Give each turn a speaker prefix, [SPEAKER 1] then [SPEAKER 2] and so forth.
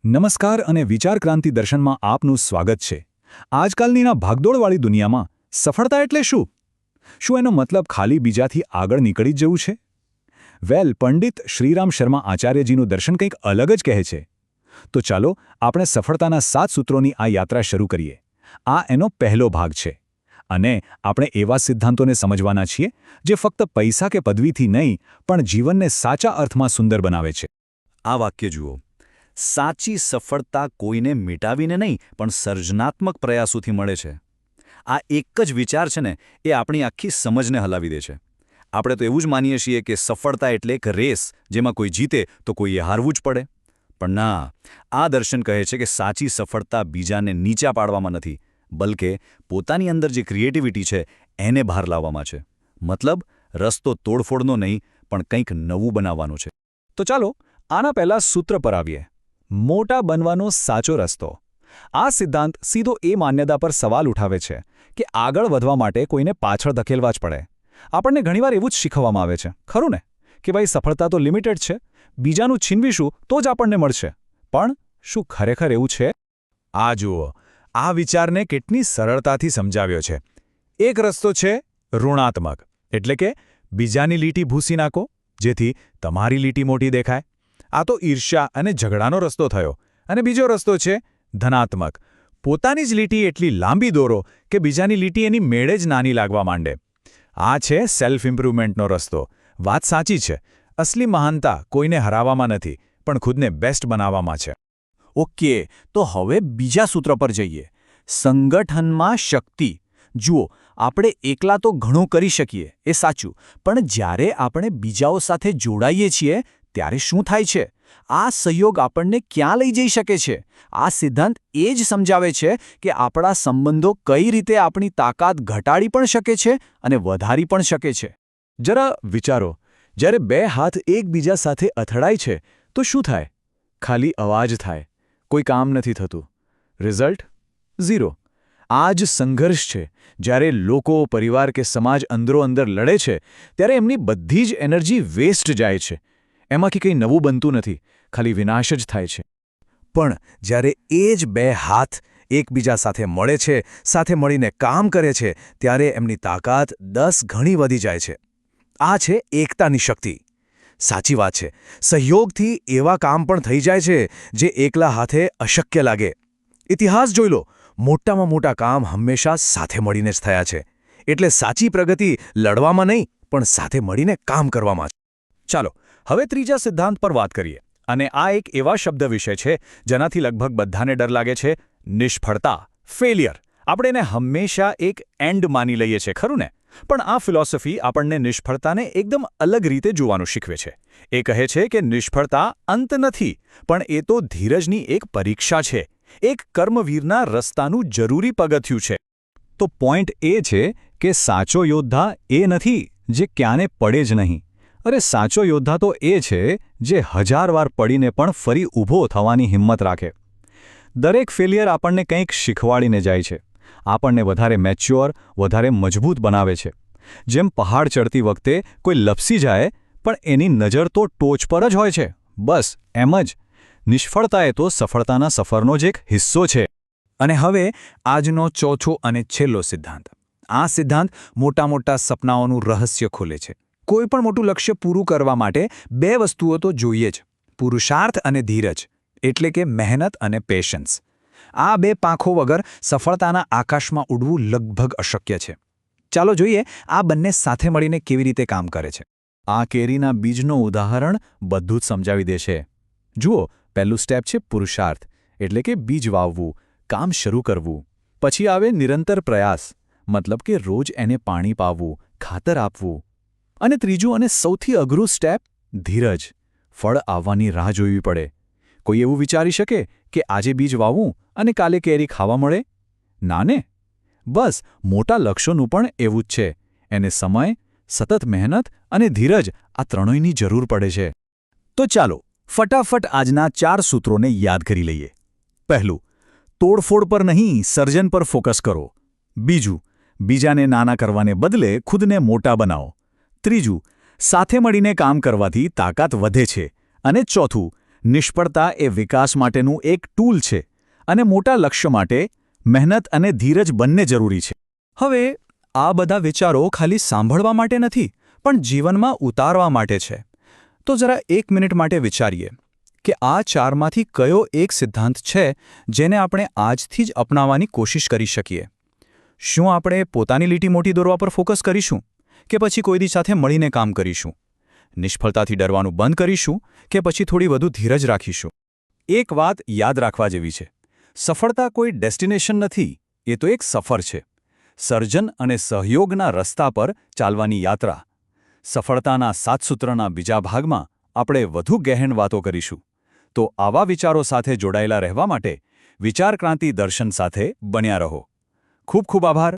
[SPEAKER 1] નમસ્કાર અને વિચાર ક્રાંતિ દર્શનમાં આપનું સ્વાગત છે. આજકાલની ભાગદોડવાળી દુનિયામાં સફળતા એટલે શું? શું એનો મતલબ ખાલી બીજાથી આગળ નીકળી જ જવું છે? પંડિત શ્રીરામ શર્મા આચાર્યજીનું દર્શન કંઈક અલગ જ કહે છે. તો ચાલો આપણે સફળતાના 7 સૂત્રોની આ યાત્રા શરૂ કરીએ. આ એનો પહેલો ભાગ છે. અને આપણે એવા સિદ્ધાંતોને સમજવાના છીએ જે ફક્ત પૈસા કે પદવીથી નહીં પણ જીવનને સાચા અર્થમાં સુંદર બનાવે છે.
[SPEAKER 2] આ વાક્ય જુઓ. સાચી સફળતા કોઈને મિટાવીને નહીં પણ સર્જનાત્મક પ્રયાસોથી મળે છે. આ એક જ વિચાર છે ને એ આપણી આખી સમજને હલાવી દે છે. આપણે તો એવું જ માનીએ છીએ કે સફળતા એટલે એક રેસ જેમાં કોઈ જીતે તો કોઈએ હારવું જ પડે. પણ ના, આ દર્શન કહે છે કે સાચી સફળતા બીજાને નીચા પાડવામાં નથી, બલકે પોતાની અંદર જે ક્રિએટિવિટી છે એને બહાર લાવવામાં છે. મતલબ રસ્તો તોડફોડનો નહીં પણ કંઈક નવું બનાવવાનો છે.
[SPEAKER 1] તો ચાલો આના પહેલા સૂત્ર પર આવીએ. મોટા બનવાનો સાચો રસ્તો. આ સિદ્ધાંત સીધો એ માન્યતા પર સવાલ ઉઠાવે છે કે આગળ વધવા માટે કોઈને પાછળ ધકેલવા જ પડે. આપણને ઘણીવાર એવું જ શીખવવામાં આવે છે, ખરું ને, કે ભાઈ સફળતા તો લિમિટેડ છે, બીજાનું છીનવીશું તો જ આપણને મળશે. પણ શું ખરેખર એવું છે? આ જુઓ, આ વિચારને કેટલી સરળતાથી સમજાવ્યો છે. એક રસ્તો છે ઋણાત્મક, એટલે કે બીજાની લીટી ભૂસી નાખો જેથી તમારી લીટી મોટી દેખાય. આ તો ઈર્ષ્યા અને ઝઘડાનો રસ્તો થયો. અને બીજો રસ્તો છે ધનાત્મક. પોતાની જ લીટી એટલી લાંબી દોરો કે બીજાની લીટી એની મેળે જ નાની લાગવા માંડે. આ છે સેલ્ફ ઇમ્પ્રુવમેન્ટનો રસ્તો. વાત સાચી છે, અસલી મહાનતા કોઈને હરાવવામાં નથી પણ ખુદને બેસ્ટ બનાવવામાં છે.
[SPEAKER 3] ઓકે, તો હવે બીજા સૂત્ર પર જઈએ. સંગઠનમાં શક્તિ. જુઓ, આપણે એકલા તો ઘણું કરી શકીએ, એ સાચું, પણ જ્યારે આપણે બીજાઓ સાથે જોડાઈએ છીએ ત્યારે શું થાય છે? આ સહયોગ આપણને ક્યાં લઈ જઈ શકે છે? આ સિદ્ધાંત એ જ સમજાવે છે કે આપણા સંબંધો કઈ રીતે આપણી તાકાત ઘટાડી પણ શકે છે અને વધારી પણ શકે છે.
[SPEAKER 1] જરા વિચારો, જ્યારે 2 હાથ એકબીજા સાથે અથડાય છે તો શું થાય? ખાલી અવાજ થાય, કોઈ કામ નથી થતું. રિઝલ્ટ? 0. આ જ સંઘર્ષ છે. જ્યારે લોકો, પરિવાર કે સમાજ અંદરોઅંદર લડે છે ત્યારે એમની બધી જ એનર્જી વેસ્ટ જાય છે. એમાંથી કંઈ નવું બનતું નથી, ખાલી વિનાશ જ થાય છે.
[SPEAKER 4] પણ જ્યારે એ જ 2 હાથ એકબીજા સાથે મળે છે, સાથે મળીને કામ કરે છે, ત્યારે એમની તાકાત 10 ગણી વધી જાય છે. આ છે એકતાની શક્તિ. સાચી વાત છે, સહયોગથી એવા કામ પણ થઈ જાય છે જે એકલા હાથે અશક્ય લાગે. ઇતિહાસ જોઈ લો, મોટામાં મોટા કામ હંમેશા સાથે મળીને જ થયા છે. એટલે સાચી પ્રગતિ લડવામાં નહીં પણ સાથે મળીને કામ કરવામાં.
[SPEAKER 1] ચાલો હવે ત્રીજા સિદ્ધાંત પર વાત કરીએ. અને આ એક એવા શબ્દ વિશે છે જેનાથી લગભગ બધાને ડર લાગે છે: નિષ્ફળતા, ફેલિયર. આપણે એને હંમેશા એક એન્ડ માની લઈએ છીએ, ખરું ને? પણ આ ફિલોસોફી આપણને નિષ્ફળતાને એકદમ અલગ રીતે જોવાનું શીખવે છે. એ કહે છે કે નિષ્ફળતા અંત નથી, પણ એ તો ધીરજની એક પરીક્ષા છે, એક કર્મવીરના રસ્તાનું જરૂરી પગથિયું છે. તો પોઈન્ટ એ છે કે સાચો યોદ્ધા એ નથી જે ક્યાંને પડે જ નહીં. અરે, સાચો યોદ્ધા તો એ છે જે 1000 વાર પડીને પણ ફરી ઊભો થવાની હિંમત રાખે. દરેક ફેલિયર આપણને કંઈક શીખવાડીને જાય છે. આપણને વધારે મેચ્યોર, વધારે મજબૂત બનાવે છે. જેમ પહાડ ચડતી વખતે કોઈ લપસી જાય પણ એની નજર તો ટોચ પર જ હોય છે. બસ એમ જ નિષ્ફળતા એ તો સફળતાના સફરનો જ એક હિસ્સો છે.
[SPEAKER 4] અને હવે આજનો ચોથો અને છેલ્લો સિદ્ધાંત. આ સિદ્ધાંત મોટા મોટા સપનાઓનું રહસ્ય ખોલે છે. કોઈ પણ મોટું લક્ષ્ય પૂરું કરવા માટે 2 વસ્તુઓ તો જોઈએ જ: પુરુષાર્થ અને ધીરજ, એટલે કે મહેનત અને પેશન્સ. આ 2 પાંખો વગર સફળતાના આકાશમાં ઉડવું લગભગ અશક્ય છે. ચાલો જોઈએ આ બંને સાથે મળીને કેવી રીતે કામ કરે છે.
[SPEAKER 1] આ કેરીના બીજનું ઉદાહરણ બધું જ સમજાવી દેશે. જુઓ, પહેલું સ્ટેપ છે પુરુષાર્થ, એટલે કે બીજ વાવવું, કામ શરૂ કરવું. પછી આવે નિરંતર પ્રયાસ, મતલબ કે રોજ એને પાણી પાવવું, ખાતર આપવું. અને ત્રીજું અને સૌથી અઘરું સ્ટેપ, ધીરજ. ફળ આવવાની રાહ જોવી પડે. કોઈ એવું વિચારી શકે કે આજે બીજ વાવું અને કાલે કેરી ખાવા મળે? ના ને. બસ મોટા લક્ષ્યોનું પણ એવું જ છે. એને સમય, સતત મહેનત અને ધીરજ, આ ત્રણેયની જરૂર પડે છે. તો ચાલો ફટાફટ આજના 4 સૂત્રોને યાદ કરી લઈએ. પહેલું, તોડફોડ પર નહીં, સર્જન પર ફોકસ કરો. બીજું, બીજાને નાના કરવાને બદલે ખુદને મોટા બનાવો. ત્રીજું, સાથે મળીને કામ કરવાથી તાકાત વધે છે. અને ચોથું, નિષ્ફળતા એ વિકાસ માટેનું એક ટૂલ છે અને મોટા લક્ષ્ય માટે મહેનત અને ધીરજ બંને જરૂરી છે.
[SPEAKER 3] હવે આ બધા વિચારો ખાલી સાંભળવા માટે નથી પણ જીવનમાં ઉતારવા માટે છે. તો જરા 1 મિનિટ માટે વિચારીએ કે આ 4માંથી કયો એક સિદ્ધાંત છે જેને આપણે આજથી જ અપનાવવાની કોશિશ કરી શકીએ. શું આપણે પોતાની લીટી મોટી દોરવા પર ફોકસ કરીશું કે પછી કોઈની સાથે મળીને કામ કરીશું? નિષ્ફળતાથી ડરવાનું બંધ કરીશું કે પછી થોડી વધુ ધીરજ રાખીશું?
[SPEAKER 1] એક વાત યાદ રાખવા જેવી છે. સફળતા કોઈ ડેસ્ટિનેશન નથી, એ તો એક સફર છે. સર્જન અને સહયોગના રસ્તા પર ચાલવાની યાત્રા. સફળતાના 7 સૂત્રના બીજા ભાગમાં આપણે વધુ ગહેન વાતો કરીશું. તો આવા વિચારો સાથે જોડાયેલા રહેવા માટે વિચાર ક્રાંતિ દર્શન સાથે બન્યા રહો. ખૂબ ખૂબ આભાર.